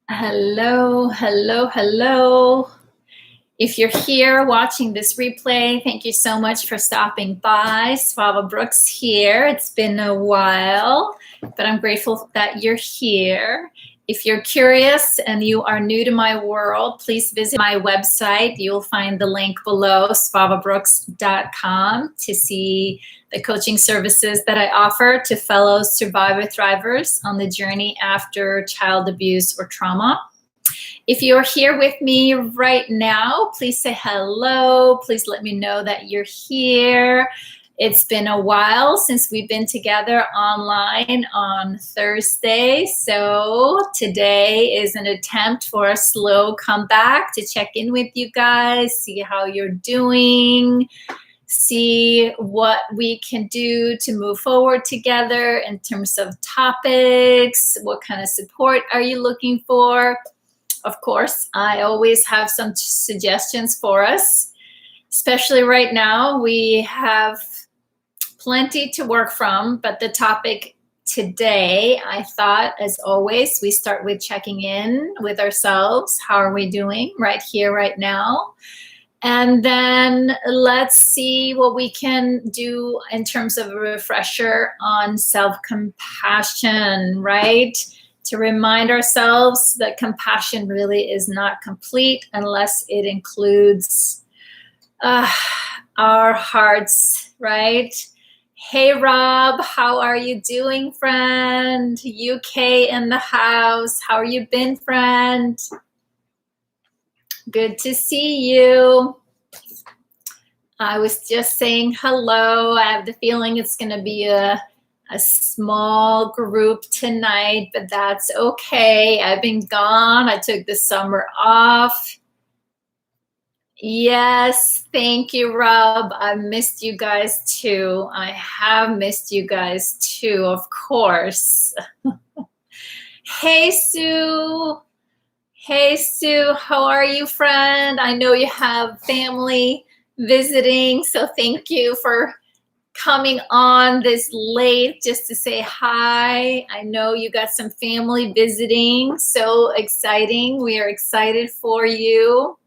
Hello, hello, hello. If you're here watching this replay, thank you so much for stopping by. Svava Brooks here. It's been a while, but I'm grateful that you're here. If you're curious and you are new to my world, please visit my website. You'll find the link below, svavabrooks.com, to see the coaching services that I offer to fellow survivor thrivers on the journey after child abuse or trauma. If you're here with me right now, please say hello. Please let me know that you're here. It's been a while since we've been together online on Thursday. So today is an attempt for a slow comeback to check in with you guys, see how you're doing, see what we can do to move forward together in terms of topics. What kind of support are you looking for? Of course, I always have some suggestions for us, especially right now. We have plenty to work from, but the topic today, I thought, as always, we start with checking in with ourselves. How are we doing right here, right now? And then let's see what we can do in terms of a refresher on self-compassion, right? To remind ourselves that compassion really is not complete unless it includes our hearts, right? Hey, Rob, how are you doing, friend? UK in the house. How are you been, friend? Good to see you. I was just saying hello. I have the feeling it's going to be a small group tonight, but that's okay. I've been gone. I took the summer off. Yes, thank you, Rob. I missed you guys too. I have missed you guys too, of course. Hey, Sue. Hey, Sue. How are you, friend? I know you have family visiting, so thank you for coming on this late just to say hi. I know you got some family visiting. So exciting. We are excited for you.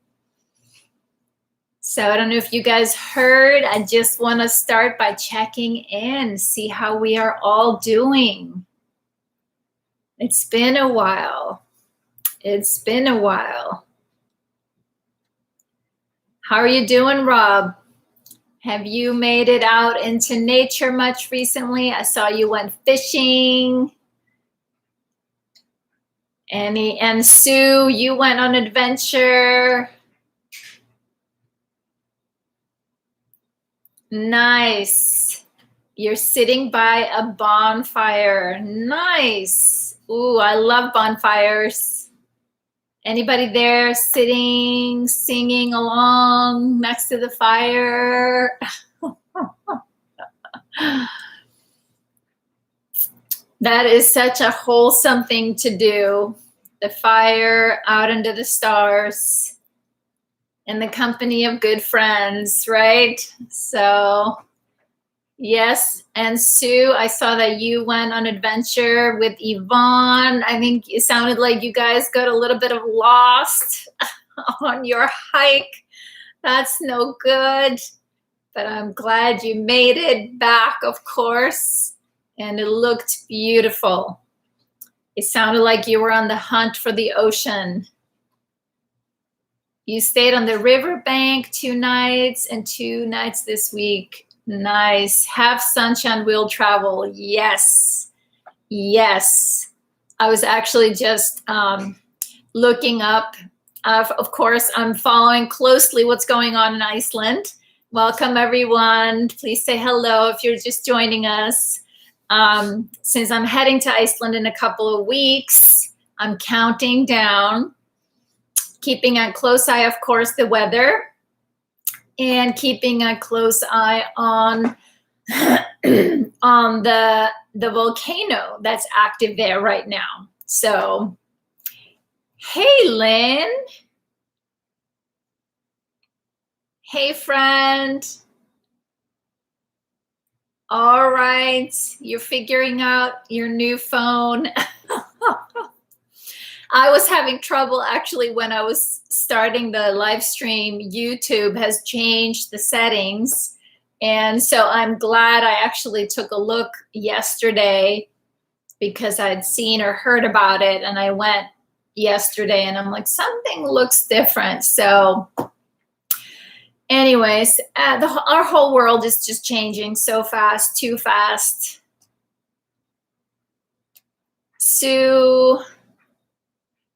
So I don't know if you guys heard. I just want to start by checking in, see how we are all doing. It's been a while. It's been a while. How are you doing, Rob? Have you made it out into nature much recently? I saw you went fishing. Annie and Sue, you went on adventure. Nice. You're sitting by a bonfire. Nice. Ooh, I love bonfires. Anybody there sitting, singing along next to the fire? That is such a wholesome thing to do. The fire out under the stars in the company of good friends, right? So, yes. And Sue, I saw that you went on adventure with Yvonne. I think it sounded like you guys got a little bit of lost on your hike. That's no good, but I'm glad you made it back, of course. And it looked beautiful. It sounded like you were on the hunt for the ocean. You stayed on the riverbank 2 nights and 2 nights this week. Nice. Have sunshine will travel. Yes. Yes. I was actually just looking up. Of course, I'm following closely what's going on in Iceland. Welcome, everyone. Please say hello if you're just joining us. Since I'm heading to Iceland in a couple of weeks, I'm counting down, keeping a close eye, of course, the weather, and keeping a close eye on on the volcano that's active there right now. So, hey, Lynn. Hey, friend. All right, you're figuring out your new phone. I was having trouble actually when I was starting the live stream. YouTube has changed the settings. And so I'm glad I actually took a look yesterday because I'd seen or heard about it. And I went yesterday and I'm like, something looks different. So anyways, our whole world is just changing so fast, too fast. Sue,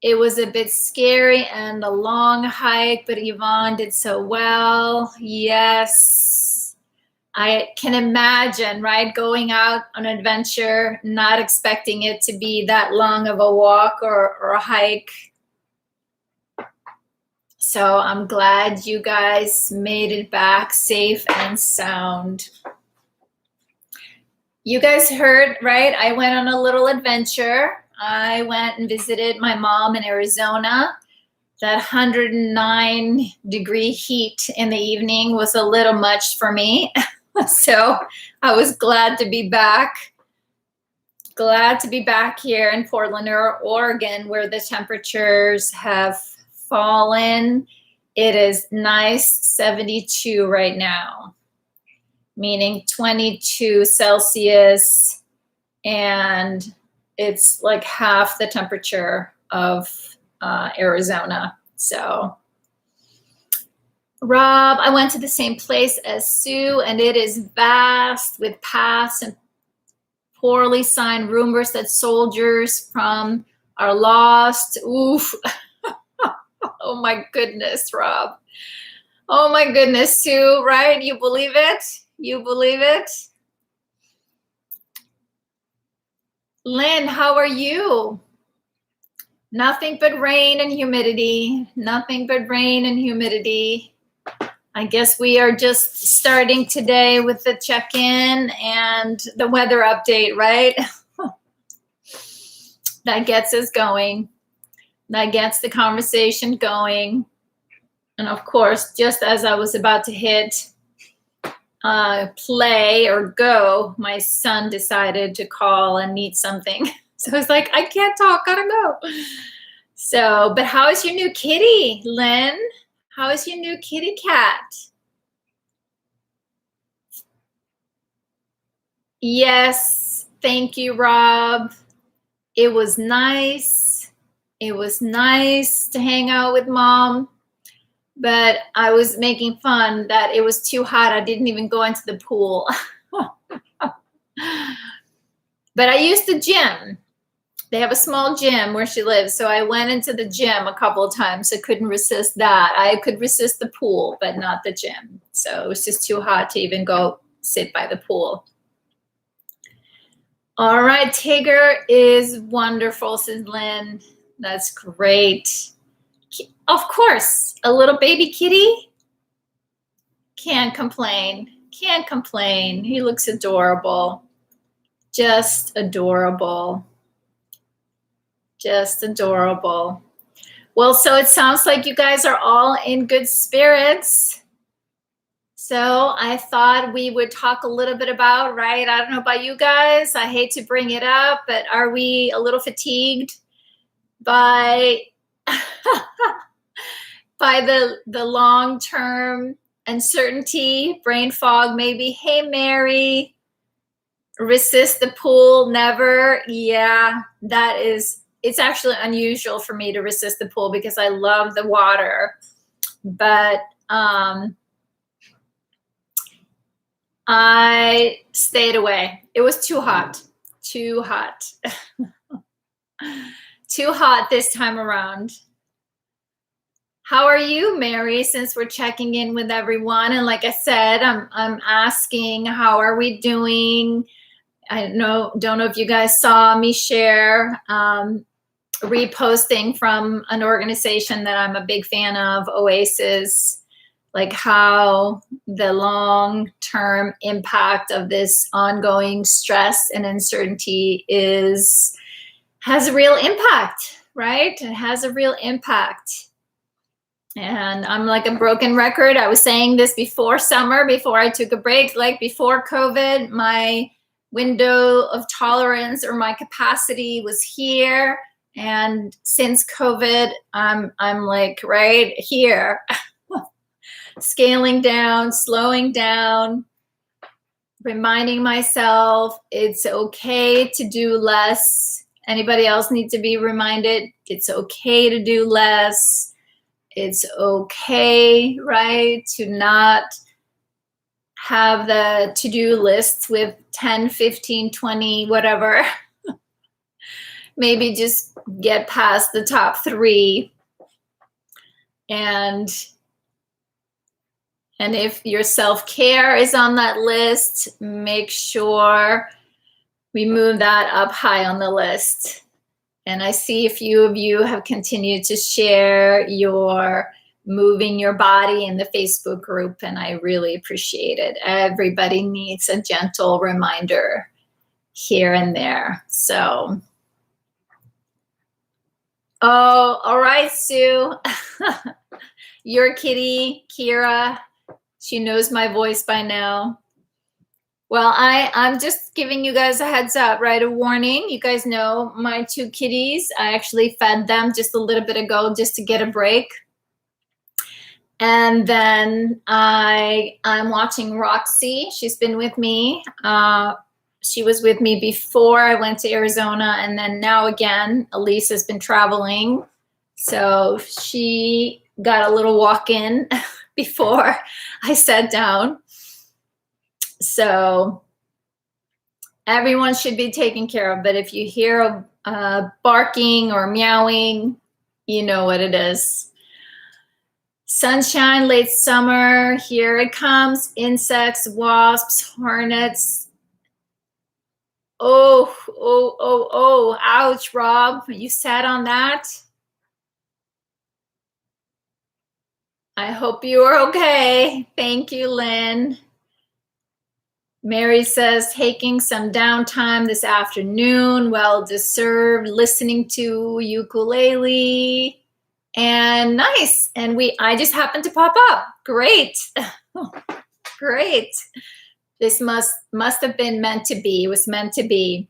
it was a bit scary and a long hike, but Yvonne did so well. Yes, I can imagine, right? Going out on an adventure, not expecting it to be that long of a walk or a hike. So I'm glad you guys made it back safe and sound. You guys heard, right? I went on a little adventure. I went and visited my mom in Arizona. That 109-degree heat in the evening was a little much for me. So I was glad to be back. Glad to be back here in Portland, Oregon, where the temperatures have fallen. It is nice 72 right now, meaning 22 Celsius, and it's like half the temperature of Arizona. So Rob, I went to the same place as Sue, and it is vast with paths and poorly signed rumors that soldiers from are lost. Oof. Oh my goodness, Rob. Oh my goodness, Sue, right? You believe it? You believe it? Lynn, how are you? Nothing but rain and humidity. Nothing but rain and humidity. I guess we are just starting today with the check-in and the weather update, right? That gets us going. That gets the conversation going. And of course, just as I was about to hit play or go, my son decided to call and need something. So I was like, I can't talk, gotta go. So, but how is your new kitty, Lynn? How is your new kitty cat? Yes, thank you, Rob. It was nice. It was nice to hang out with Mom. But I was making fun that it was too hot. I didn't even go into the pool. But I used the gym. They have a small gym where she lives. So I went into the gym a couple of times. I couldn't resist that. I could resist the pool, but not the gym. So it was just too hot to even go sit by the pool. All right, Tigger is wonderful, says Lynn. That's great. Of course, a little baby kitty. Can't complain. Can't complain. He looks adorable. Just adorable. Just adorable. Well, so it sounds like you guys are all in good spirits. So I thought we would talk a little bit about, right? I don't know about you guys. I hate to bring it up, but are we a little fatigued by by the long-term uncertainty, brain fog maybe? Hey, Mary, resist the pool, never. Yeah, that is, it's actually unusual for me to resist the pool because I love the water. But I stayed away. It was too hot, too hot. Too hot this time around. How are you, Mary, since we're checking in with everyone? And like I said, I'm asking, how are we doing? I don't know if you guys saw me share reposting from an organization that I'm a big fan of, Oasis, like how the long-term impact of this ongoing stress and uncertainty has a real impact, right? It has a real impact. And I'm like a broken record. I was saying this before summer, before I took a break, like before COVID, my window of tolerance or my capacity was here. And since COVID, I'm like right here, scaling down, slowing down, reminding myself it's okay to do less. Anybody else need to be reminded it's okay to do less. It's okay, right, to not have the to-do lists with 10, 15, 20, whatever. Maybe just get past the top 3. And if your self-care is on that list, make sure we move that up high on the list. And I see a few of you have continued to share your moving your body in the Facebook group, and I really appreciate it. Everybody needs a gentle reminder here and there. So, oh, all right, Sue. Your kitty, Kira, she knows my voice by now. Well, I'm just giving you guys a heads up, right? A warning. You guys know my 2 kitties. I actually fed them just a little bit ago just to get a break. And then I'm watching Roxy. She's been with me. She was with me before I went to Arizona, and then now again, Elise has been traveling. So she got a little walk in before I sat down. So everyone should be taken care of. But if you hear barking or meowing, you know what it is. Sunshine, late summer, here it comes. Insects, wasps, hornets. Oh, ouch, Rob. You sat on that? I hope you are okay. Thank you, Lynn. Mary says, taking some downtime this afternoon, well deserved, listening to ukulele. And nice. And I just happened to pop up. Great. Great. This must have been meant to be. It was meant to be.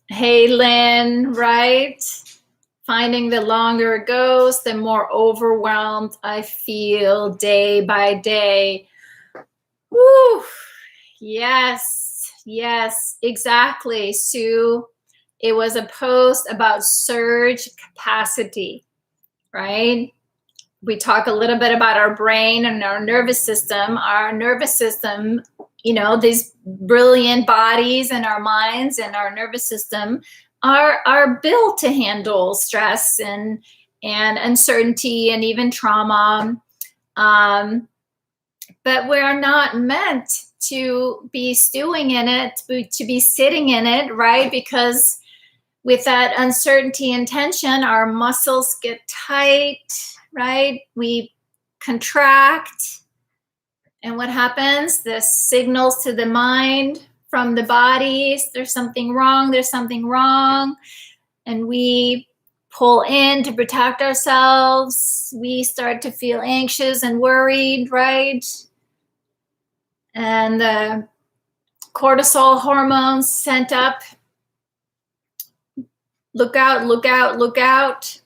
Hey, Lynn, right? Finding the longer it goes, the more overwhelmed I feel day by day. Woo. Yes, exactly, Sue. It was a post about surge capacity, right? We talk a little bit about our brain and our nervous system. Our nervous system, you know, these brilliant bodies and our minds and our nervous system are built to handle stress and uncertainty and even trauma. But we're not meant to be stewing in it, to be sitting in it, right? Because with that uncertainty and tension, our muscles get tight, right? We contract. And what happens? This signals to the mind from the bodies, there's something wrong. And we pull in to protect ourselves. We start to feel anxious and worried, right? And the cortisol hormones sent up. Look out.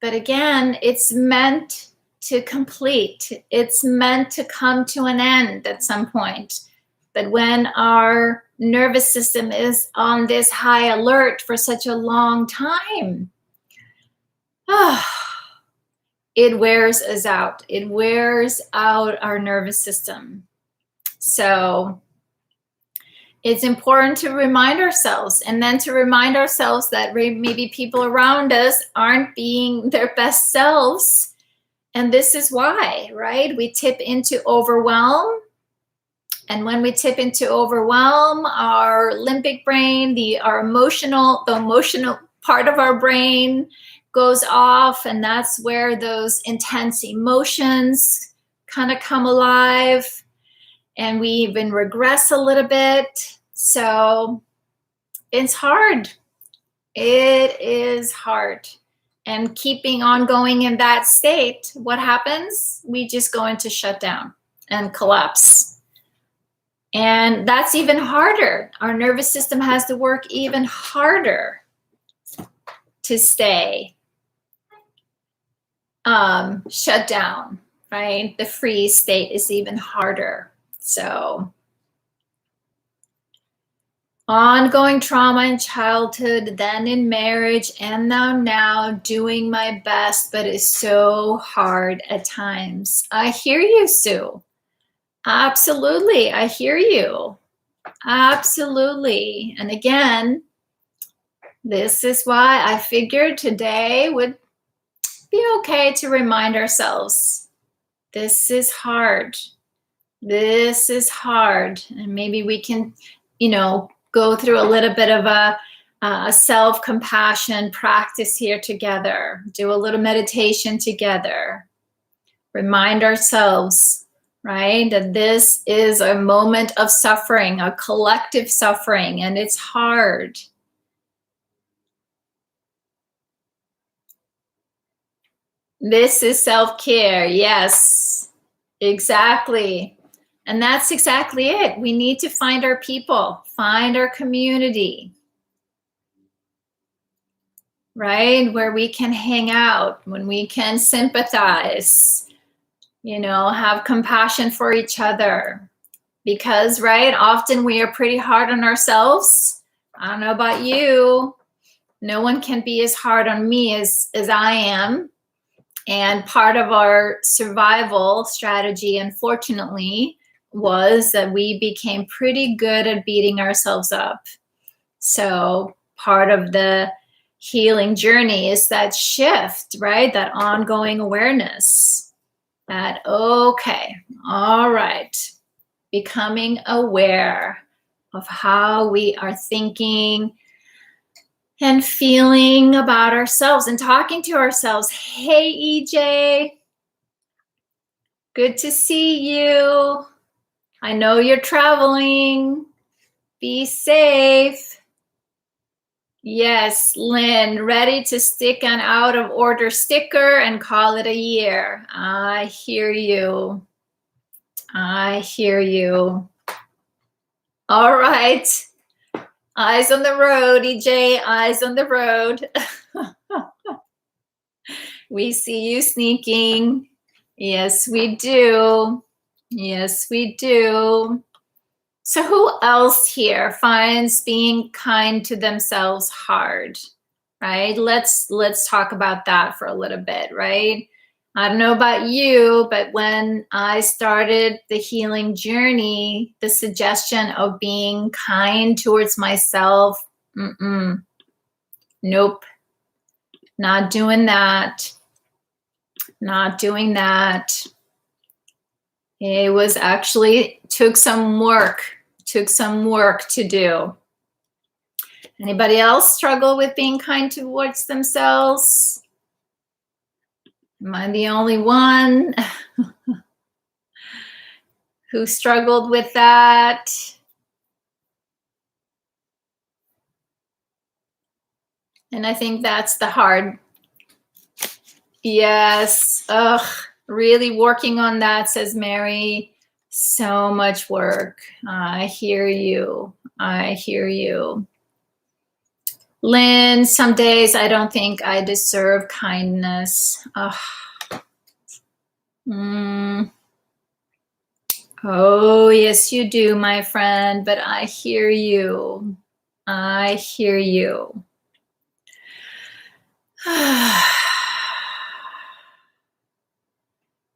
But again, it's meant to complete. It's meant to come to an end at some point. But when our nervous system is on this high alert for such a long time, it wears us out. It wears out our nervous system. So it's important to remind ourselves, and then to remind ourselves that maybe people around us aren't being their best selves. And this is why, right? We tip into overwhelm. And when we tip into overwhelm, our limbic brain, the emotional part of our brain goes off. And that's where those intense emotions kind of come alive. And we even regress a little bit. So it's hard. It is hard. And keeping on going in that state, what happens? We just go into shutdown and collapse. And that's even harder. Our nervous system has to work even harder to stay shut down, right? The freeze state is even harder. So ongoing trauma in childhood, then in marriage, and now doing my best, but it's so hard at times. I hear you, Sue. Absolutely, I hear you. Absolutely. And again, this is why I figured today would be okay to remind ourselves, this is hard. This is hard. And maybe we can, go through a little bit of a self-compassion practice here together. Do a little meditation together. Remind ourselves, right, that this is a moment of suffering, a collective suffering, and it's hard. This is self-care. Yes, exactly. And that's exactly it. We need to find our people, find our community, right? Where we can hang out, when we can sympathize, have compassion for each other. Because, right, often we are pretty hard on ourselves. I don't know about you. No one can be as hard on me as I am. And part of our survival strategy, unfortunately, was that we became pretty good at beating ourselves up. So part of the healing journey is that shift, right? That ongoing awareness that, okay, all right, becoming aware of how we are thinking and feeling about ourselves and talking to ourselves. Hey, EJ, good to see you. I know you're traveling. Be safe. Yes, Lynn, ready to stick an out of order sticker and call it a year. I hear you. I hear you. All right. Eyes on the road, EJ, eyes on the road. We see you sneaking. Yes, we do. Yes, we do. So who else here finds being kind to themselves hard, right? Let's talk about that for a little bit, right? I don't know about you, but when I started the healing journey, the suggestion of being kind towards myself, nope, not doing that. Not doing that. It was actually took some work to do. Anybody else struggle with being kind towards themselves? Am I the only one who struggled with that? And I think that's the hard. Yes. Ugh. Really working on that, says Mary. So much work. I hear you. I hear you. Lynn, some days I don't think I deserve kindness. Oh, yes, you do, my friend, but I hear you. I hear you.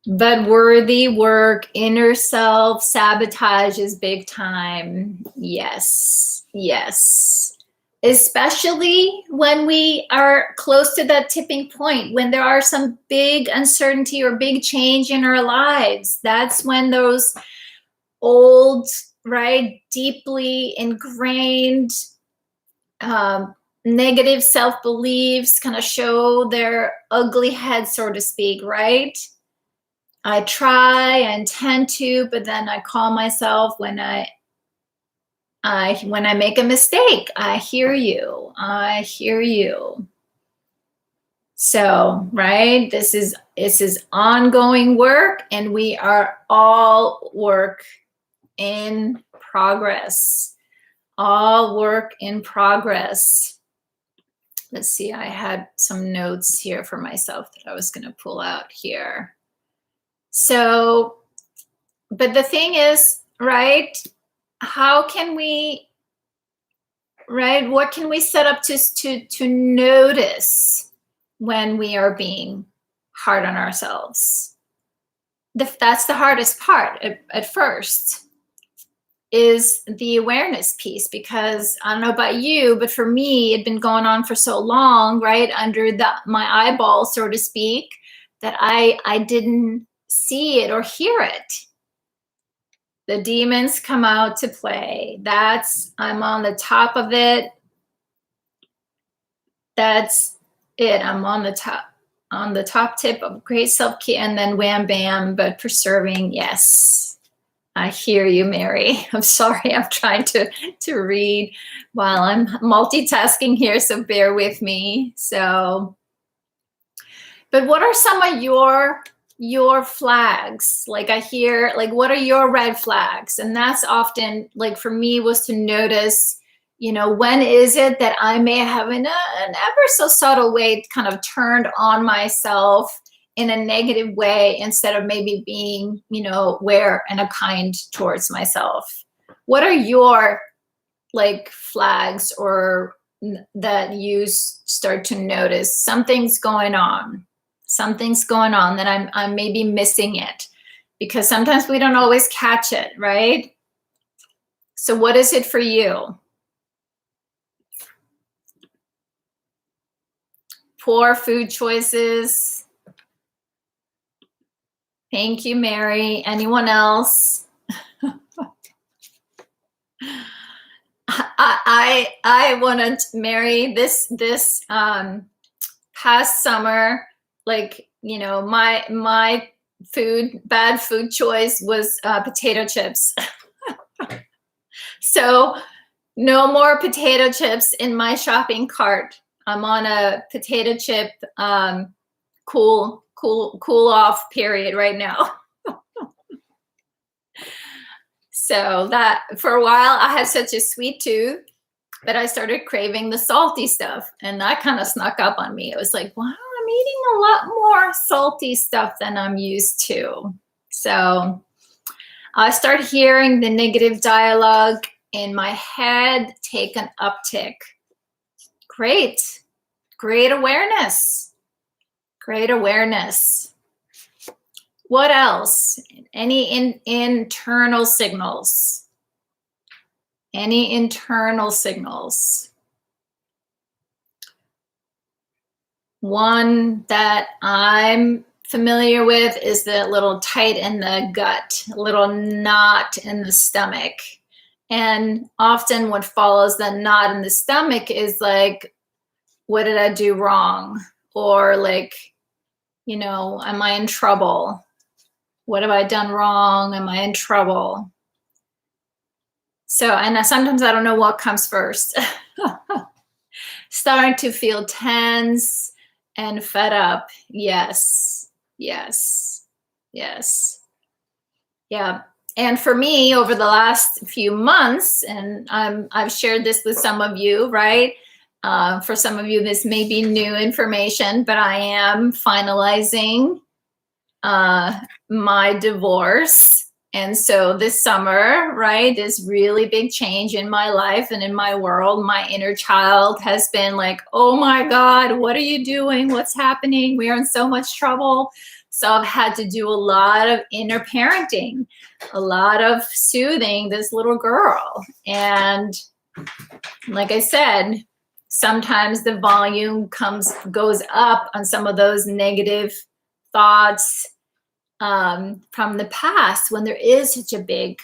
But worthy work, inner self, sabotage is big time. Yes, yes. Especially when we are close to that tipping point, when there are some big uncertainty or big change in our lives. That's when those old, right, deeply ingrained negative self-beliefs kind of show their ugly head, so to speak, right? I try, I intend to, but then I call myself when I make a mistake. I hear you. I hear you. So, right, this is ongoing work, and we are all work in progress. All work in progress. Let's see, I had some notes here for myself that I was going to pull out here. So, but the thing is, right, how can we, right, what can we set up to notice when we are being hard on ourselves? That's the hardest part at first, is the awareness piece, because I don't know about you, but for me, it'd been going on for so long, right, under my eyeball, so to speak, that I didn't see it or hear it. The demons come out to play. I'm on the top of it. That's it. I'm on the top tip of great self-care, and then wham bam, but preserving, yes. I hear you, Mary. I'm sorry, I'm trying to read while I'm multitasking here, so bear with me. So, but what are some of your flags? Like I hear, like, what are your red flags? And that's often, like for me, was to notice, you know, when is it that I may have in an ever so subtle way kind of turned on myself in a negative way, instead of maybe being, you know, aware and a kind towards myself. What are your like flags, or that you start to notice something's going on that I'm maybe missing it, because sometimes we don't always catch it, right? So what is it for you? Poor food choices. Thank you, Mary. Anyone else? I wanted, Mary, this past summer, like, you know, my bad food choice was potato chips. So no more potato chips in my shopping cart. I'm on a potato chip cool off period right now. So that for a while I had such a sweet tooth that I started craving the salty stuff, and that kind of snuck up on me. It was like, wow, I'm eating a lot more salty stuff than I'm used to. So I start hearing the negative dialogue in my head take an uptick. Great awareness. Great awareness. What else? Any internal signals? Any internal signals? One that I'm familiar with is the little tight in the gut, a little knot in the stomach. And often what follows the knot in the stomach is like, what did I do wrong? Or like, you know, am I in trouble? What have I done wrong? Am I in trouble? So, and sometimes I don't know what comes first. Starting to feel tense and fed up. Yes. Yeah. And for me, over the last few months, and I've shared this with some of you, right? For some of you, this may be new information, but I am finalizing my divorce. And so this summer, right, this really big change in my life and in my world, my inner child has been like, oh my God, what are you doing? What's happening? We are in so much trouble. So I've had to do a lot of inner parenting, a lot of soothing this little girl. And like I said, sometimes the volume goes up on some of those negative thoughts from the past when there is such a big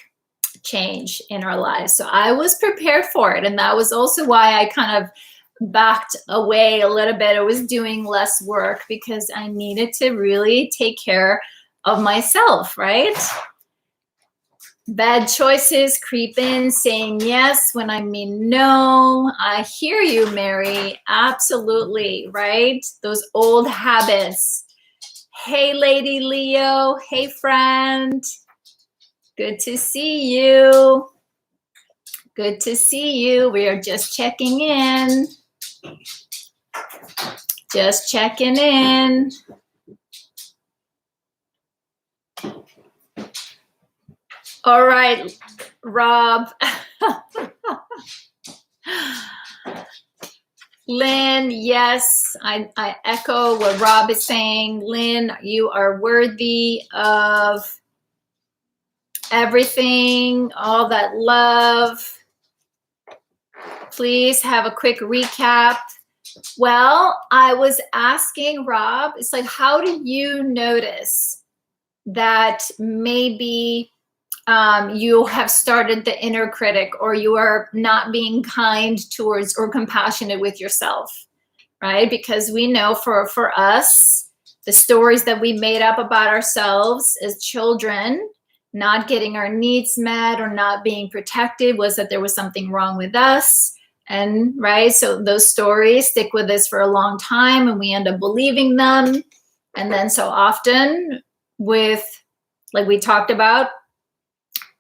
change in our lives. So I was prepared for it. And that was also why I kind of backed away a little bit. I was doing less work because I needed to really take care of myself, right? Bad choices creep in, saying yes when I mean no. I hear you, Mary. Absolutely, right? Those old habits. Hey, Lady Leo. Hey, friend. Good to see you. Good to see you. We are just checking in. Just checking in. All right, Rob. Lynn, yes, I echo what Rob is saying. Lynn, you are worthy of everything, all that love. Please have a quick recap. Well, I was asking Rob, it's like, how do you notice that maybe you have started the inner critic, or you are not being kind towards or compassionate with yourself, right? Because we know for us, the stories that we made up about ourselves as children, not getting our needs met or not being protected, was that there was something wrong with us. And right, so those stories stick with us for a long time, and we end up believing them. And then so often with, like we talked about,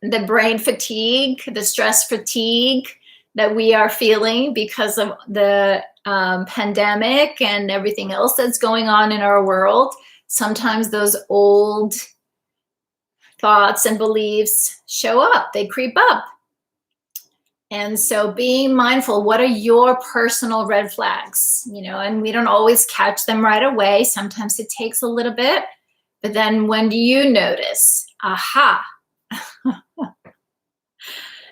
the brain fatigue, the stress fatigue that we are feeling because of the pandemic and everything else that's going on in our world, sometimes those old thoughts and beliefs show up, they creep up. And so being mindful, what are your personal red flags? You know, and we don't always catch them right away. Sometimes it takes a little bit, but then when do you notice? Aha.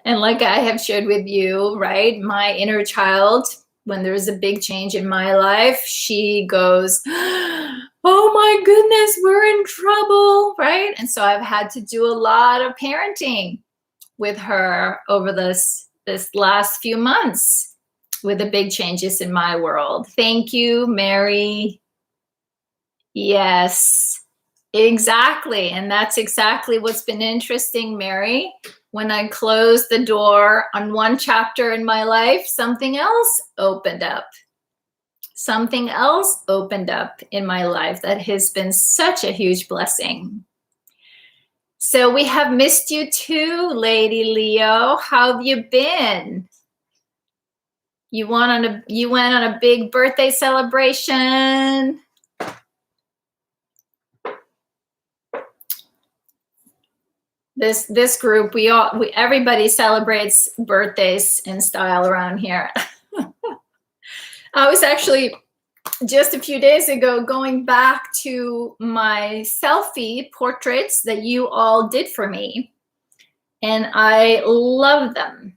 And like I have shared with you, right, my inner child, when there's a big change in my life, she goes, oh my goodness, we're in trouble, right? And so I've had to do a lot of parenting with her over this last few months with the big changes in my world. Thank you, Mary. Yes, exactly. And that's exactly what's been interesting, Mary. When I closed the door on one chapter in my life, something else opened up. Something else opened up in my life that has been such a huge blessing. So we have missed you too, Lady Leo. How have you been? You went on a big birthday celebration. This group, everybody celebrates birthdays in style around here. I was actually just a few days ago going back to my selfie portraits that you all did for me, and I love them.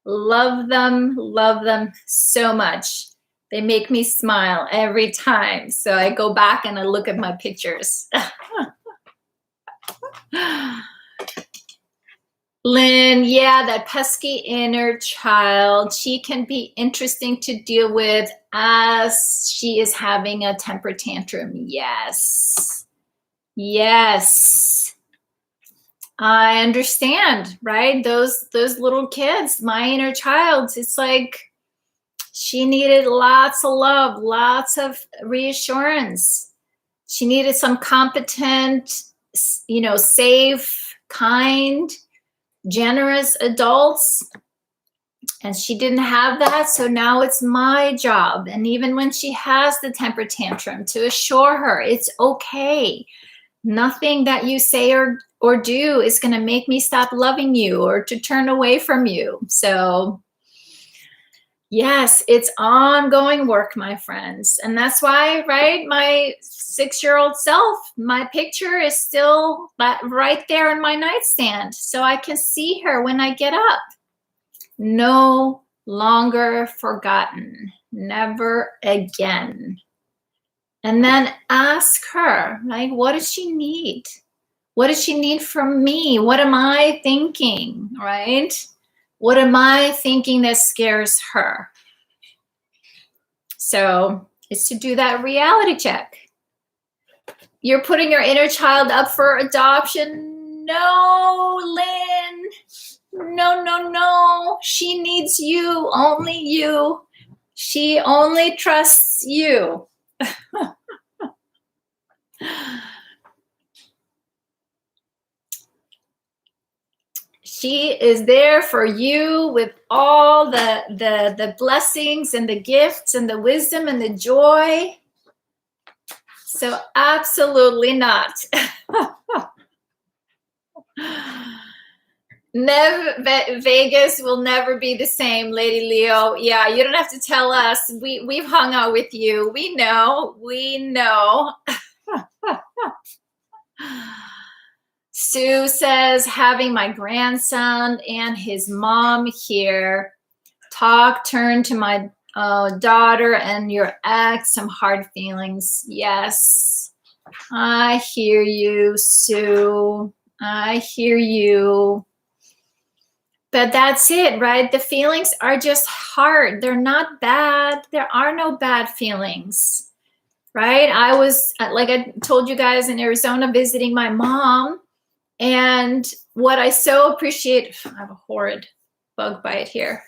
Love them so much. They make me smile every time. So I go back and I look at my pictures. Lynn, yeah, that pesky inner child, she can be interesting to deal with as she is having a temper tantrum. Yes. Yes. I understand, right? Those little kids, my inner child, it's like she needed lots of love, lots of reassurance. She needed some competent, you know, safe, kind, generous adults, and she didn't have that. So now it's my job, and even when she has the temper tantrum, to assure her it's okay. Nothing that you say or do is going to make me stop loving you or to turn away from you. So yes, it's ongoing work, my friends. And that's why, right, my 6-year-old self, my picture is still right there in my nightstand, so I can see her when I get up. No longer forgotten. Never again. And then ask her, like, what does she need? What does she need from me? What am I thinking, right? What am I thinking that scares her? So it's to do that reality check. You're putting your inner child up for adoption? No, Lynn. No. She needs you, only you. She only trusts you. She is there for you with all the blessings and the gifts and the wisdom and the joy. So absolutely not. Vegas will never be the same, Lady Leo. Yeah, you don't have to tell us. We've hung out with you. We know. Sue says, having my grandson and his mom here turn to my daughter and your ex, some hard feelings. Yes, I hear you, Sue. I hear you. But that's it, right? The feelings are just hard. They're not bad. There are no bad feelings, right? I was, like I told you guys, in Arizona visiting my mom. And what I so appreciate, I have a horrid bug bite here.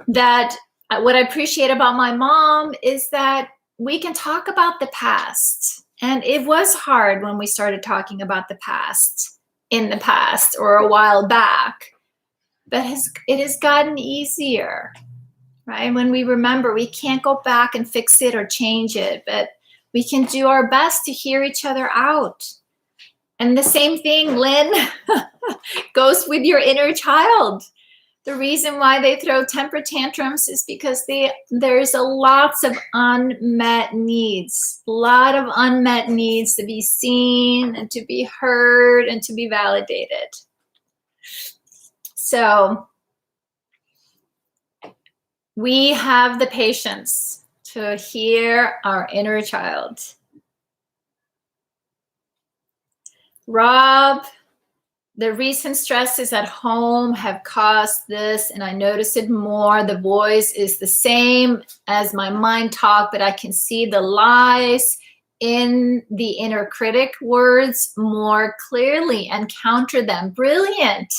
That what I appreciate about my mom is that we can talk about the past. And it was hard when we started talking about the past in the past or a while back, but it has gotten easier, right? When we remember, we can't go back and fix it or change it, but we can do our best to hear each other out. And the same thing, Lynn, goes with your inner child. The reason why they throw temper tantrums is because there's lots of unmet needs, a lot of unmet needs to be seen and to be heard and to be validated. So we have the patience to hear our inner child. Rob, the recent stresses at home have caused this, and I notice it more. The voice is the same as my mind talk, but I can see the lies in the inner critic words more clearly and counter them. Brilliant.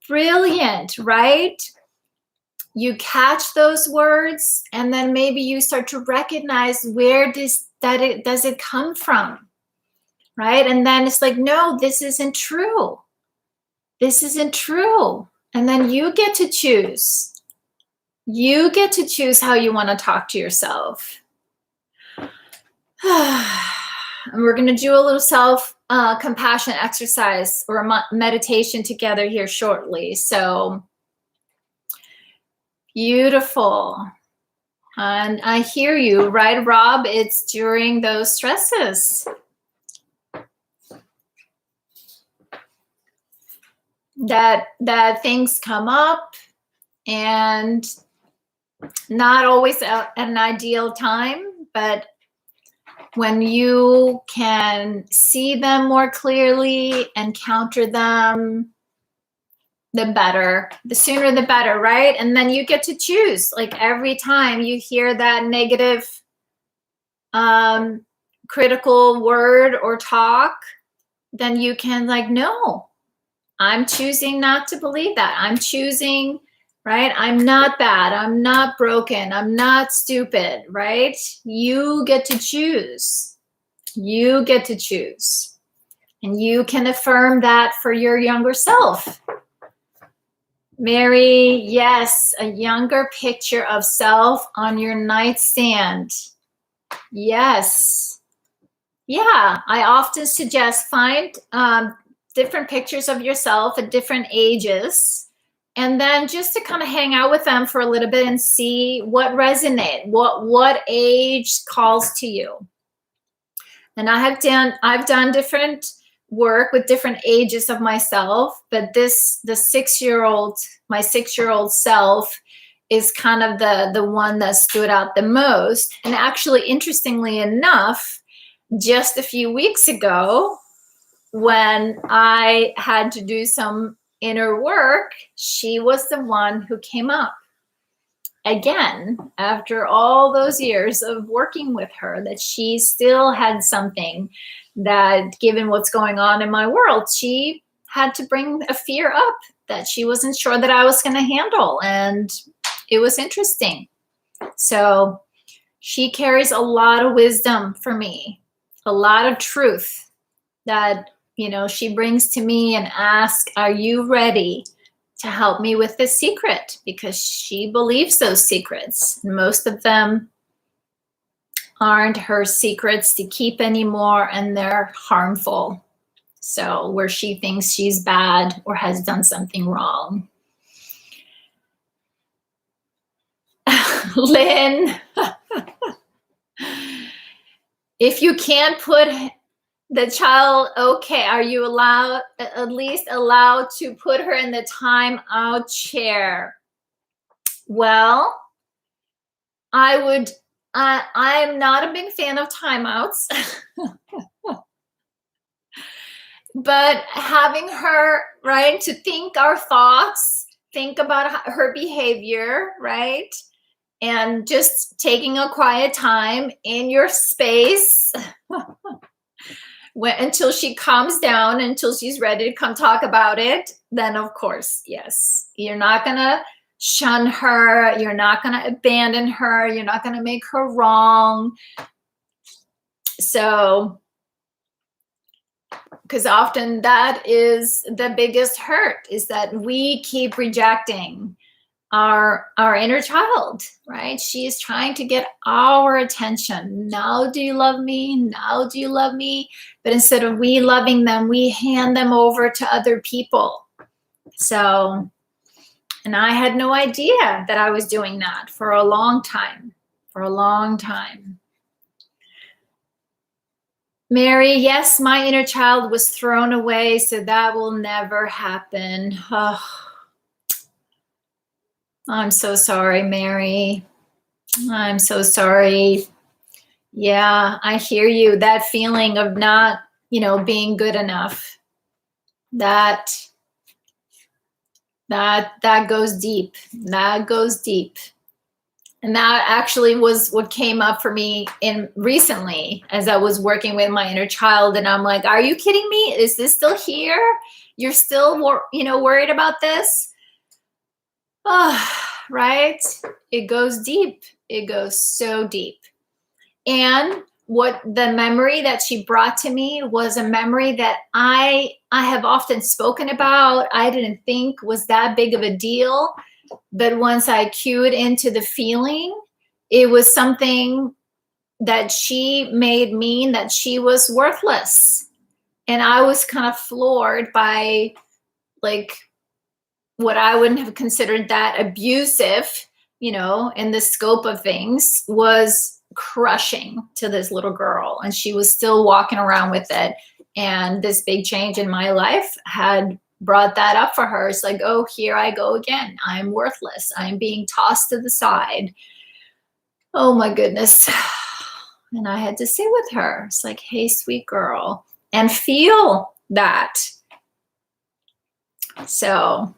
Brilliant, right? You catch those words, and then maybe you start to recognize where does it come from, right? And then it's like, no, this isn't true. This isn't true. And then you get to choose. You get to choose how you want to talk to yourself. And we're going to do a little self-compassion exercise or meditation together here shortly. So beautiful. And I hear you, right, Rob? It's during those stresses that things come up, and not always at an ideal time, but when you can see them more clearly and counter them, the better, the sooner the better, right? And then you get to choose. Like every time you hear that negative critical word or talk, then you can like, no, I'm choosing not to believe that. I'm choosing, right? I'm not bad. I'm not broken. I'm not stupid, right? You get to choose. You get to choose. And you can affirm that for your younger self. Mary, yes, a younger picture of self on your nightstand. Yes. Yeah, I often suggest find different pictures of yourself at different ages, and then just to kind of hang out with them for a little bit and see what resonates, what age calls to you. And I've done different work with different ages of myself, but my 6-year-old self is kind of the one that stood out the most. And actually, interestingly enough, just a few weeks ago, when I had to do some inner work, she was the one who came up. Again, after all those years of working with her, that she still had something that, given what's going on in my world, she had to bring a fear up that she wasn't sure that I was going to handle. And it was interesting. So she carries a lot of wisdom for me, a lot of truth that she brings to me and asks, are you ready to help me with this secret? Because she believes those secrets. Most of them aren't her secrets to keep anymore, and they're harmful. So where she thinks she's bad or has done something wrong. Lynn, if you can't put the child, okay, are you at least allowed to put her in the timeout chair? Well, I'm not a big fan of timeouts. But having her, right, to think our thoughts, think about her behavior, right? And just taking a quiet time in your space until she calms down, until she's ready to come talk about it, then of course, yes. You're not going to shun her. You're not going to abandon her. You're not going to make her wrong. So, because often that is the biggest hurt, is that we keep rejecting our inner child, right? She is trying to get our attention. Now do you love me? Now do you love me? But instead of we loving them, we hand them over to other people. So, and I had no idea that I was doing that for a long time, Mary, yes, my inner child was thrown away, so that will never happen. Oh, I'm so sorry, Mary. I'm so sorry. Yeah, I hear you. That feeling of not, being good enough. That goes deep. That goes deep. And that actually was what came up for me recently as I was working with my inner child. And I'm like, are you kidding me? Is this still here? You're still, worried about this? Oh, right? It goes deep. It goes so deep. And what the memory that she brought to me was a memory that I have often spoken about. I didn't think was that big of a deal. But once I cued into the feeling, it was something that she made mean that she was worthless. And I was kind of floored by what I wouldn't have considered that abusive, in the scope of things, was crushing to this little girl. And she was still walking around with it. And this big change in my life had brought that up for her. It's like, oh, here I go again. I'm worthless. I'm being tossed to the side. Oh my goodness. And I had to sit with her. It's like, hey, sweet girl, and feel that. So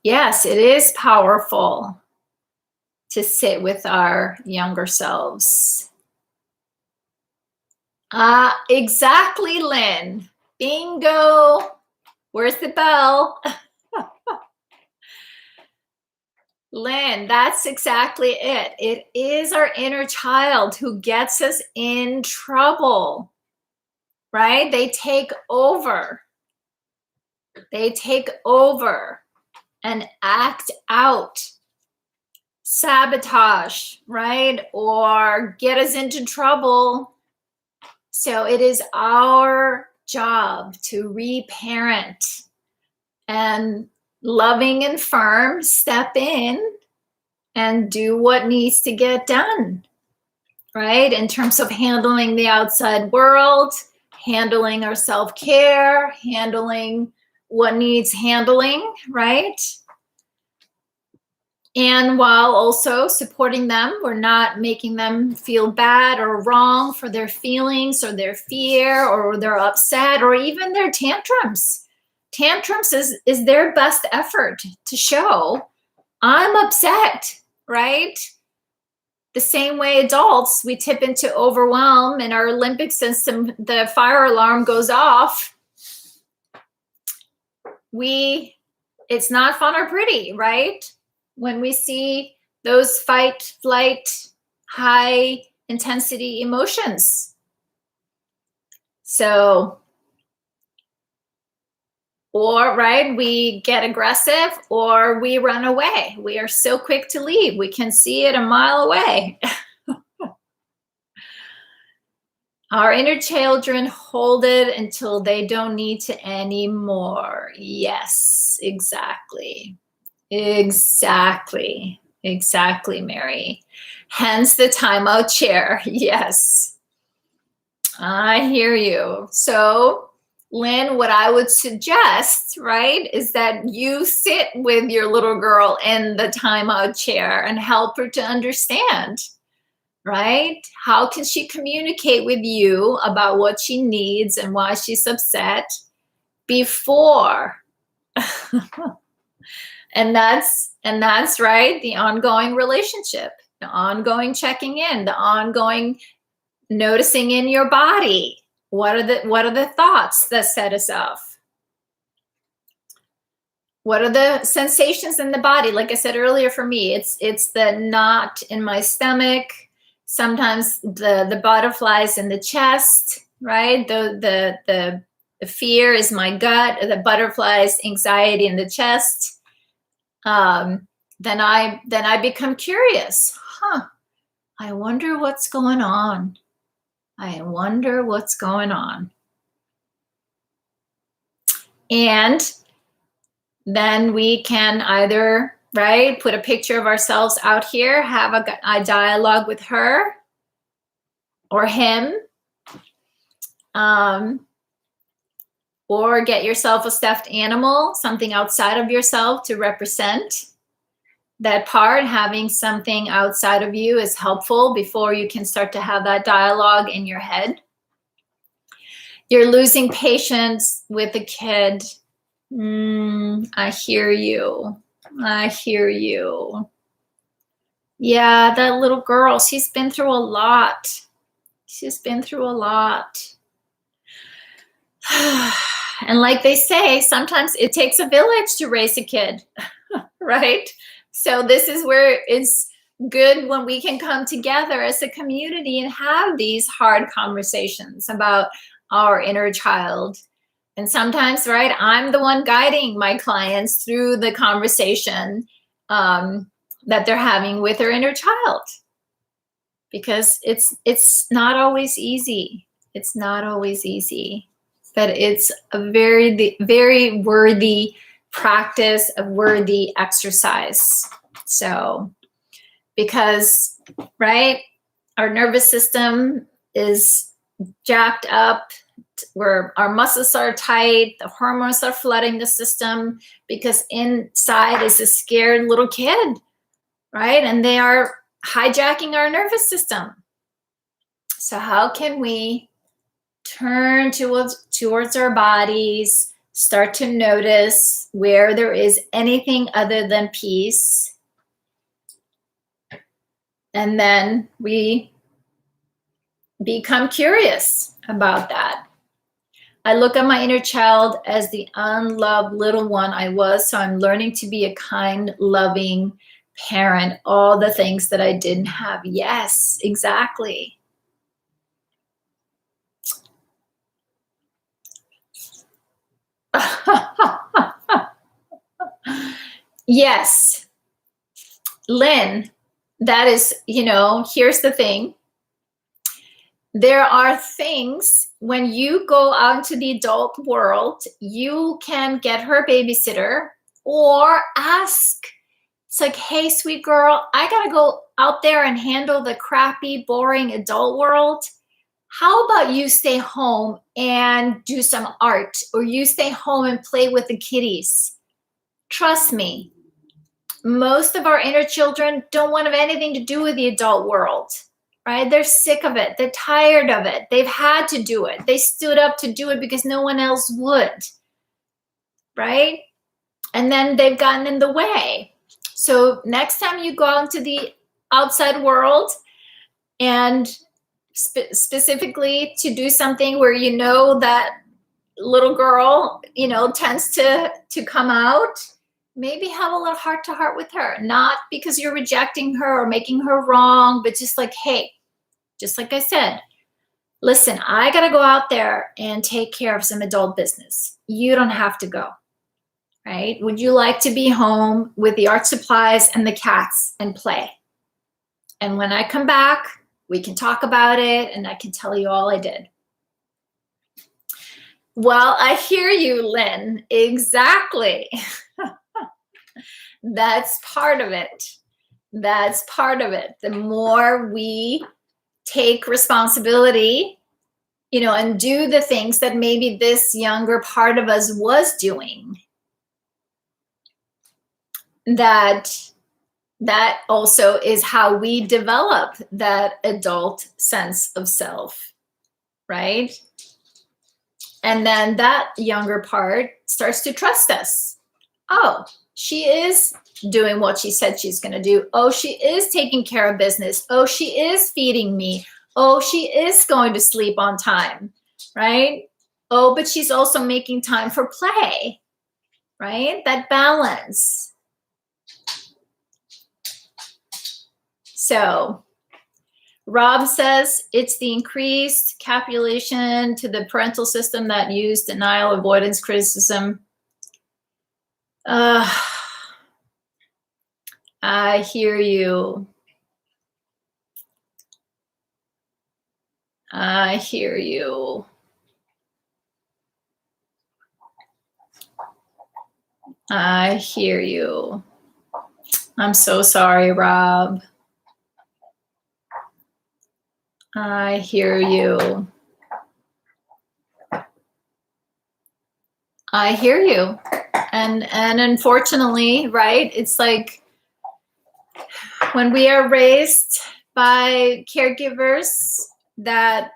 yes, it is powerful to sit with our younger selves. Exactly, Lynn. Bingo. Where's the bell? Lynn, that's exactly it. It is our inner child who gets us in trouble, right? They take over. They take over and act out. Sabotage, right? Or get us into trouble. So it is our job to reparent and loving and firm step in and do what needs to get done, right? In terms of handling the outside world, handling our self-care, handling what needs handling, right? And while also supporting them, we're not making them feel bad or wrong for their feelings or their fear or their upset or even their tantrums. Tantrums is their best effort to show, I'm upset, right? The same way adults, we tip into overwhelm and our limbic system, the fire alarm goes off. It's not fun or pretty, right? When we see those fight, flight, high intensity emotions. So Or, right, we get aggressive or we run away. We are so quick to leave. We can see it a mile away. Our inner children hold it until they don't need to anymore. Yes, exactly. Exactly. Exactly, Mary. Hence the timeout chair. Yes. I hear you. So, Lynn, what I would suggest, right, is that you sit with your little girl in the timeout chair and help her to understand, right? How can she communicate with you about what she needs and why she's upset before? And that's right, the ongoing relationship, the ongoing checking in, the ongoing noticing in your body. What are the thoughts that set us off? What are the sensations in the body? Like I said earlier, for me, it's the knot in my stomach, sometimes the butterflies in the chest, right? The fear is my gut, the butterflies, anxiety in the chest. Then I become curious. I wonder what's going on. I wonder what's going on. And then we can either, right, put a picture of ourselves out here, have a dialogue with her or him, or get yourself a stuffed animal, something outside of yourself to represent that part. Having something outside of you is helpful before you can start to have that dialogue in your head. You're losing patience with the kid. I hear you. I hear you. Yeah, that little girl, she's been through a lot. She's been through a lot. And like they say, sometimes it takes a village to raise a kid, right? So this is where it's good when we can come together as a community and have these hard conversations about our inner child. And sometimes, right, I'm the one guiding my clients through the conversation that they're having with their inner child, because it's not always easy. It's not always easy, but it's a very, very worthy practice, a worthy exercise. So, because, right, our nervous system is jacked up, where our muscles are tight, the hormones are flooding the system, because inside is a scared little kid, right? And they are hijacking our nervous system. So how can we turn towards our bodies, start to notice where there is anything other than peace, and then we become curious about that. I look at my inner child as the unloved little one I was, so I'm learning to be a kind, loving parent, all the things that I didn't have. Yes, exactly. Yes, Lynn, that is, here's the thing. There are things, when you go out into the adult world, you can get her a babysitter or ask. It's like, hey, sweet girl, I got to go out there and handle the crappy, boring adult world. How about you stay home and do some art, or you stay home and play with the kitties? Trust me, most of our inner children don't want to have anything to do with the adult world. Right? They're sick of it. They're tired of it. They've had to do it. They stood up to do it because no one else would. Right? And then they've gotten in the way. So next time you go out into the outside world, and specifically to do something where that little girl, tends to come out, maybe have a little heart-to-heart with her. Not because you're rejecting her or making her wrong, but just like, hey, just like I said, listen, I got to go out there and take care of some adult business. You don't have to go. right? Would you like to be home with the art supplies and the cats and play? And when I come back, we can talk about it and I can tell you all I did. Well, I hear you, Lynn. Exactly. That's part of it. That's part of it. The more we take responsibility, you know, and do the things that maybe this younger part of us was doing, that also is how we develop that adult sense of self, right? And then that younger part starts to trust us. Oh, she is doing what she said she's going to do. Oh, she is taking care of business. Oh, she is feeding me. Oh, she is going to sleep on time, right? Oh, but she's also making time for play, right? That balance. So Rob says it's the increased capitulation to the parental system that use denial, avoidance, criticism. I hear you. I hear you. I hear you. I'm so sorry, Rob. I hear you. I hear you. And unfortunately, right, it's like when we are raised by caregivers that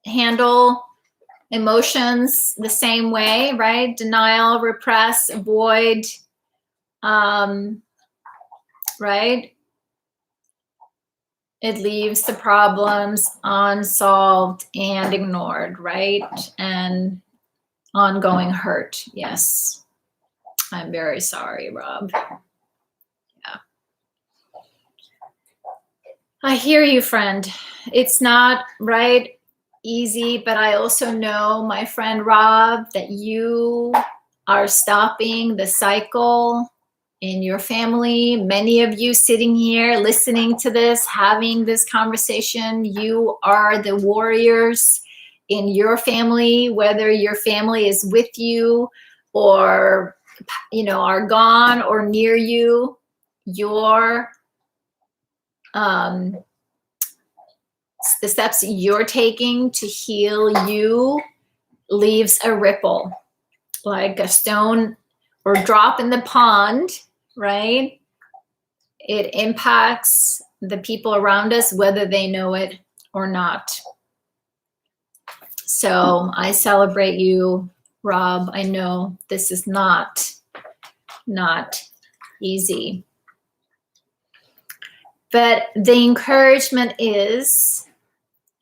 handle emotions the same way, right? Denial, repress, avoid, right? It leaves the problems unsolved and ignored, right? And ongoing hurt. Yes. I'm very sorry, Rob. Yeah. I hear you, friend. It's not right easy, but I also know, my friend Rob, that you are stopping the cycle in your family. Many of you sitting here listening to this, having this conversation, you are the warriors in your family, whether your family is with you or, you know, are gone or near you. Your the steps you're taking to heal you leaves a ripple, like a stone or drop in the pond, right? It impacts the people around us, whether they know it or not. So I celebrate you, Rob. I know this is not easy. But the encouragement is,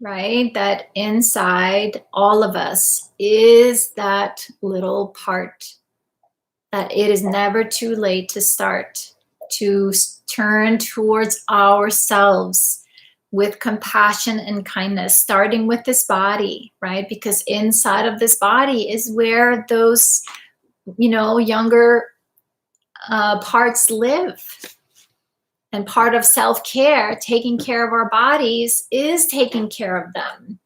right, that inside all of us is that little part that it is never too late to start, to turn towards ourselves with compassion and kindness, starting with this body, right? Because inside of this body is where those, you know, younger parts live. And part of self-care, taking care of our bodies, is taking care of them.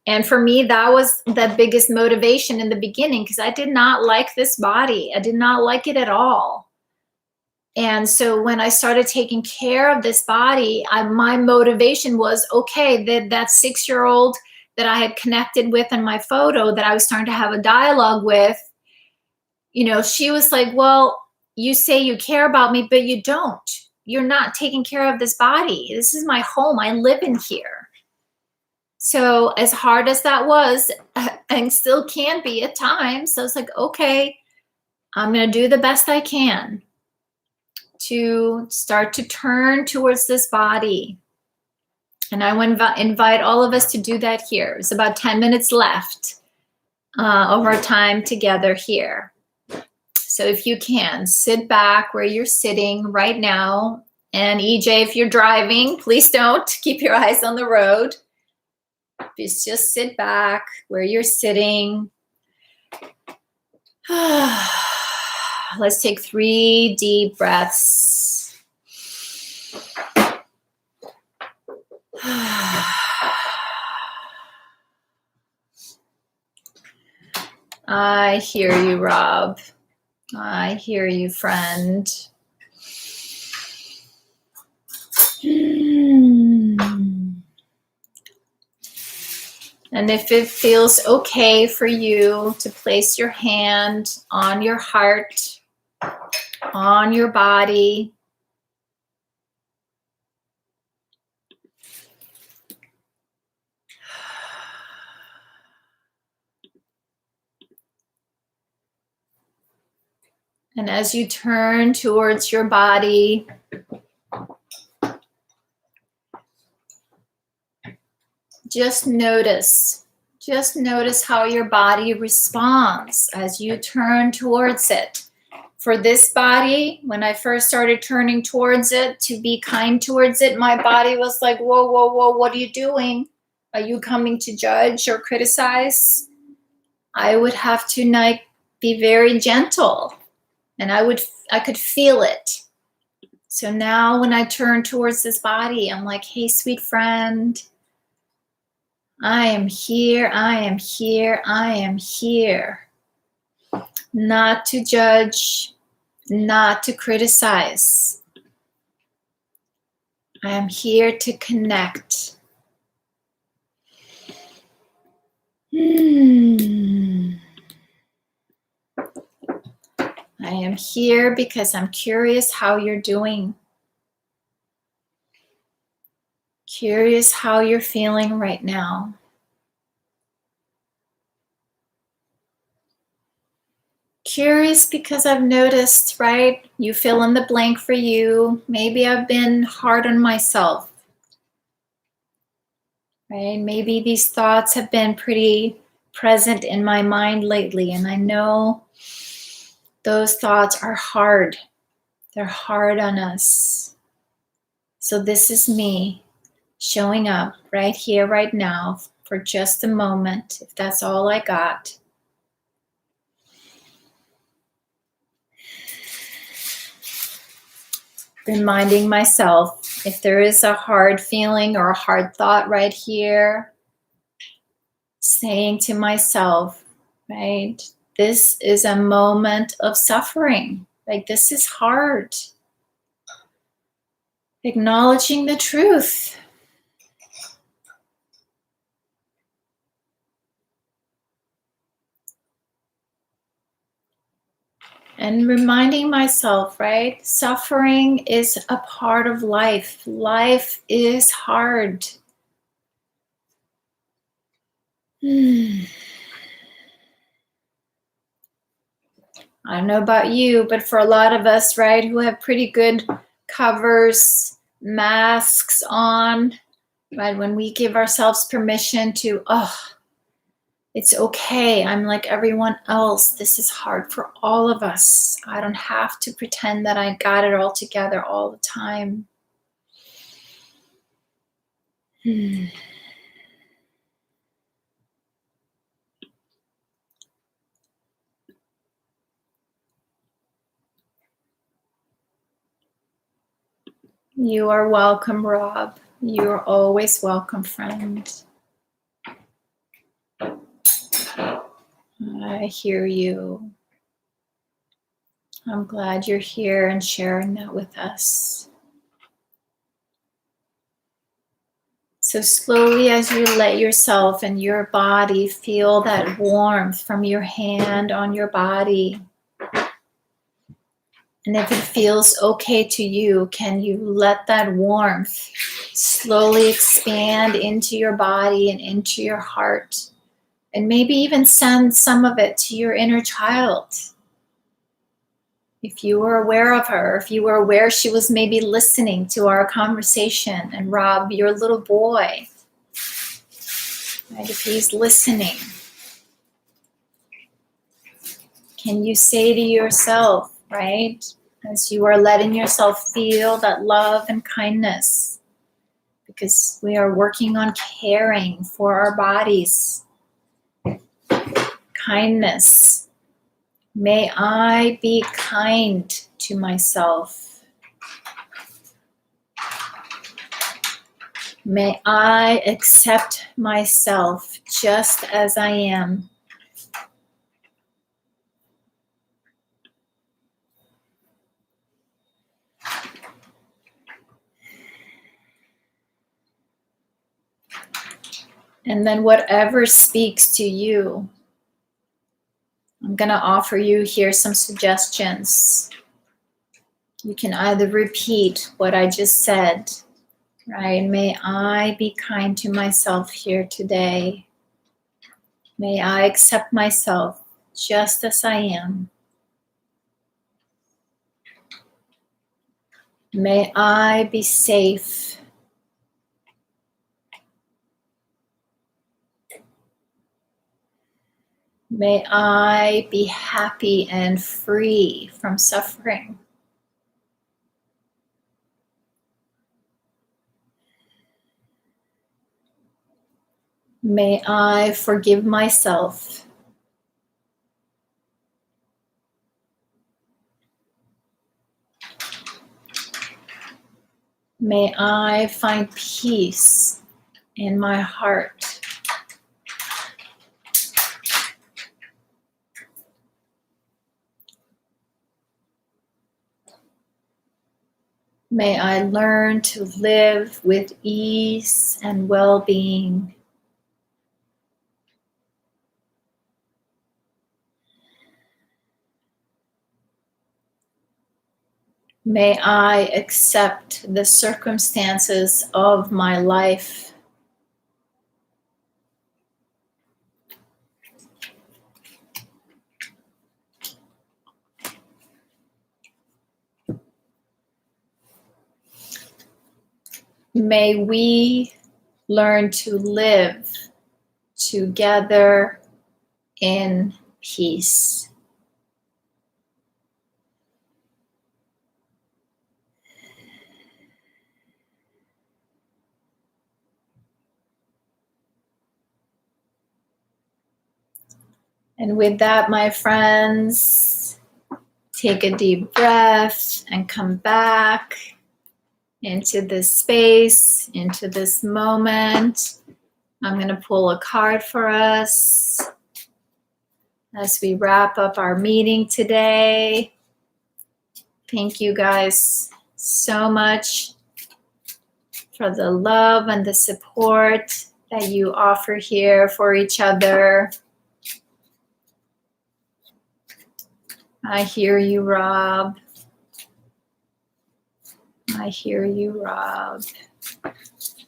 And for me, that was the biggest motivation in the beginning, because I did not like this body. I did not like it at all. And so when I started taking care of this body, my motivation was, okay, that 6-year-old that I had connected with in my photo, that I was starting to have a dialogue with, you know, she was like, well, you say you care about me, but you don't. You're not taking care of this body. This is my home. I live in here. So as hard as that was, and still can be at times, I was like, okay, I'm going to do the best I can to start to turn towards this body. And I want to invite all of us to do that here. It's about 10 minutes left of our time together here. So if you can, sit back where you're sitting right now. And EJ, if you're driving, please don't. Keep your eyes on the road. Just sit back where you're sitting. Let's take 3 deep breaths. I hear you, Rob. I hear you, friend. And if it feels okay for you to place your hand on your heart, on your body, and as you turn towards your body, just notice how your body responds as you turn towards it. For this body, when I first started turning towards it, to be kind towards it, my body was like, whoa, whoa, whoa, what are you doing? Are you coming to judge or criticize? I would have to be very gentle, and I could feel it. So now when I turn towards this body, I'm like, hey, sweet friend, I am here, I am here, I am here. Not to judge, not to criticize. I am here to connect. I am here because I'm curious how you're doing. Curious how you're feeling right now. Curious because I've noticed, right? You fill in the blank for you. Maybe I've been hard on myself. Right? Maybe these thoughts have been pretty present in my mind lately, and I know those thoughts are hard. They're hard on us. So this is me showing up right here, right now, for just a moment, if that's all I got. Reminding myself, if there is a hard feeling or a hard thought right here, saying to myself, right, this is a moment of suffering. Like, this is hard. Acknowledging the truth. And reminding myself, right, suffering is a part of life. Life is hard. I don't know about you, but for a lot of us, right, who have pretty good covers, masks on, right, when we give ourselves permission to, it's okay, I'm like everyone else. This is hard for all of us. I don't have to pretend that I got it all together all the time. You are welcome, Rob. You are always welcome, friend. I hear you. I'm glad you're here and sharing that with us. So slowly, as you let yourself and your body feel that warmth from your hand on your body, and if it feels okay to you, can you let that warmth slowly expand into your body and into your heart? And maybe even send some of it to your inner child. If you were aware of her, if you were aware she was maybe listening to our conversation, and Rob, your little boy, right, if he's listening, can you say to yourself, right, as you are letting yourself feel that love and kindness, because we are working on caring for our bodies, kindness, May I be kind to myself. May I accept myself just as I am. And then whatever speaks to you, I'm going to offer you here some suggestions. You can either repeat what I just said, right? May I be kind to myself here today. May I accept myself just as I am. May I be safe. May I be happy and free from suffering. May I forgive myself. May I find peace in my heart. May I learn to live with ease and well-being. May I accept the circumstances of my life. May we learn to live together in peace. And with that, my friends, take a deep breath and come back into this space, into this moment. I'm going to pull a card for us as we wrap up our meeting today. Thank you guys so much for the love and the support that you offer here for each other. I hear you, Rob. I hear you, Rob.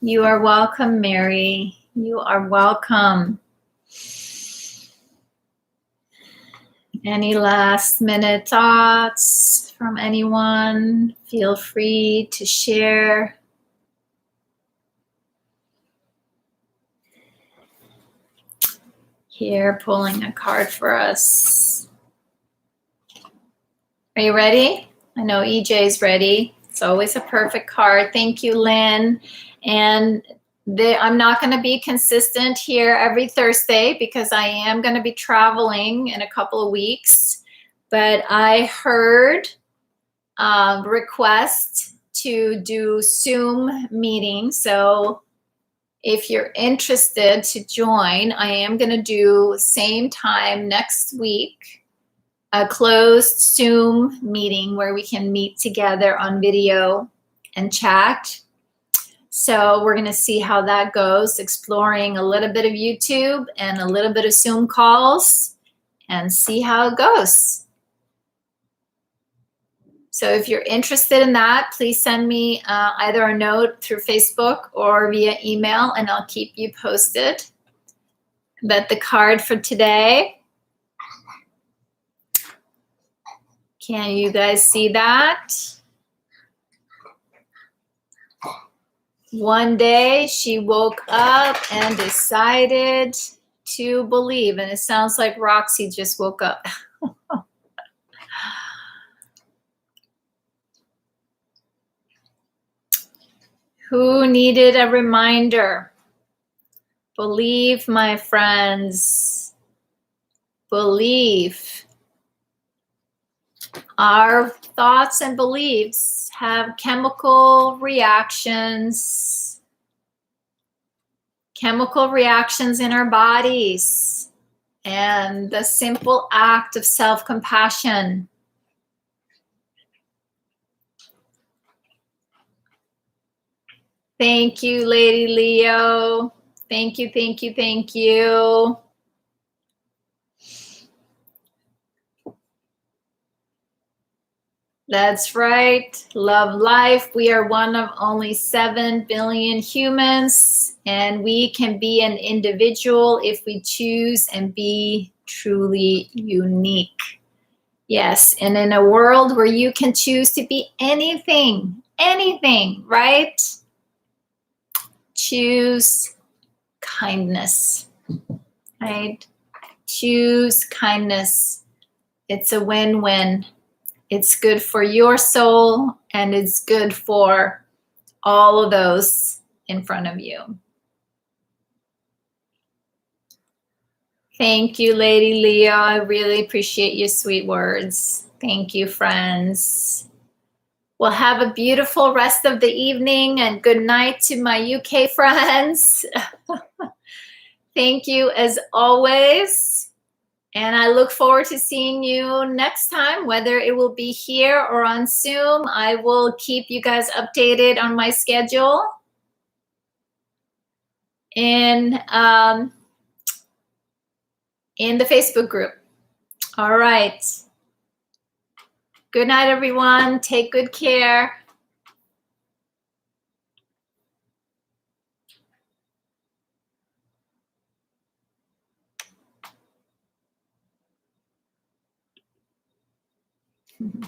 You are welcome, Mary. You are welcome. Any last minute thoughts from anyone? Feel free to share. Here, pulling a card for us. Are you ready? I know EJ's ready. It's always a perfect card. Thank you, Lynn. And I'm not going to be consistent here every Thursday because I am going to be traveling in a couple of weeks. But I heard request to do Zoom meetings. So if you're interested to join, I am going to do same time next week, a closed Zoom meeting where we can meet together on video and chat. So we're going to see how that goes, exploring a little bit of YouTube and a little bit of Zoom calls and see how it goes. So if you're interested in that, please send me either a note through Facebook or via email, and I'll keep you posted. But the card for today, can you guys see that? One day she woke up and decided to believe, and it sounds like Roxy just woke up. Who needed a reminder? Believe, my friends. Believe. Our thoughts and beliefs have chemical reactions in our bodies. And the simple act of self-compassion. Thank you, Lady Leo. Thank you, thank you, thank you. That's right. Love life. We are one of only 7 billion humans, and we can be an individual if we choose and be truly unique. Yes, and in a world where you can choose to be anything, right? Choose kindness, right? Choose kindness. It's a win-win. It's good for your soul, and it's good for all of those in front of you. Thank you, Lady Leo. I really appreciate your sweet words. Thank you, friends. Well, have a beautiful rest of the evening, and good night to my UK friends. Thank you as always. And I look forward to seeing you next time, whether it will be here or on Zoom. I will keep you guys updated on my schedule in the Facebook group. All right. Good night, everyone. Take good care. Mm-hmm.